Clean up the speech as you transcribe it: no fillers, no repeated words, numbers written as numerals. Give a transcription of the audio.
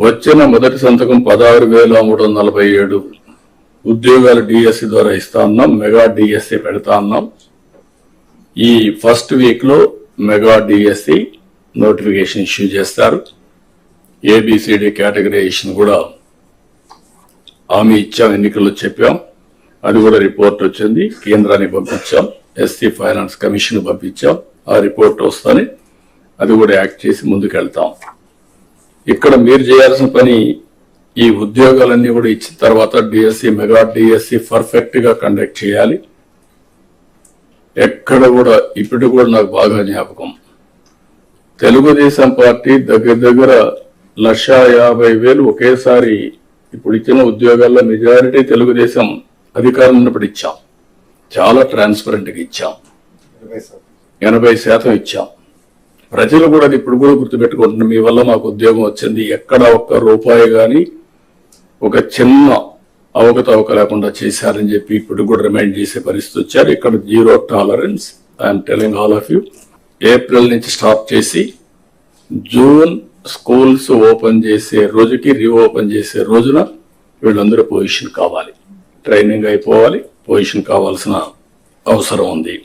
వచ్చిన మొదటి సంతకం 16,347 ఉద్యోగాలు డిఎస్సి ద్వారా ఇస్తా ఉన్నాం. మెగా డిఎస్సి పెడతా ఉన్నాం. ఈ ఫస్ట్ వీక్ లో మెగా డిఎస్సి నోటిఫికేషన్ ఇష్యూ చేస్తారు. ఏబిసిడి కేటగరైజేషన్ కూడా హామీ ఇచ్చాం, ఎన్నికల్లో చెప్పాం. అది కూడా రిపోర్ట్ వచ్చింది, కేంద్రానికి పంపించాం. ఎస్సీ ఫైనాన్స్ కమిషన్ పంపించాం. ఆ రిపోర్ట్ వస్తానే అది కూడా యాక్ట్ చేసి ముందుకెళ్తాం. ఇక్కడ మీరు చేయాల్సిన పని ఈ ఉద్యోగాలన్నీ కూడా ఇచ్చిన తర్వాత డిఎస్సి మెగా డిఎస్సి పర్ఫెక్ట్ గా కండక్ట్ చేయాలి. ఎక్కడ కూడా ఇప్పుడు కూడా నాకు బాగా జ్ఞాపకం, తెలుగుదేశం పార్టీ దగ్గర 1,50,000 ఒకేసారి ఇప్పుడు ఇచ్చిన ఉద్యోగాల్లో మెజారిటీ తెలుగుదేశం అధికారం ఉన్నప్పుడు ఇచ్చాం. చాలా ట్రాన్స్పరెంట్ గా ఇచ్చాం. 80% ఇచ్చాం. ప్రజలు కూడా అది ఇప్పుడు కూడా గుర్తుపెట్టుకుంటున్నారు. మీ వల్ల మాకు ఉద్యోగం వచ్చింది, ఎక్కడ ఒక్క రూపాయి గాని ఒక చిన్న అవకతవక లేకుండా చేశారని చెప్పి ఇప్పుడు కూడా రిమైండ్ చేసే పరిస్థితి వచ్చారు. ఇక్కడ 0 tolerance. I'm telling all of you. April నుంచి స్టార్ట్ చేసి జూన్ స్కూల్స్ ఓపెన్ చేసే రోజుకి, రీఓపెన్ చేసే రోజున వీళ్ళందరూ పొజిషన్ కావాలి, ట్రైనింగ్ అయిపోవాలి, పొజిషన్ కావాల్సిన అవసరం ఉంది.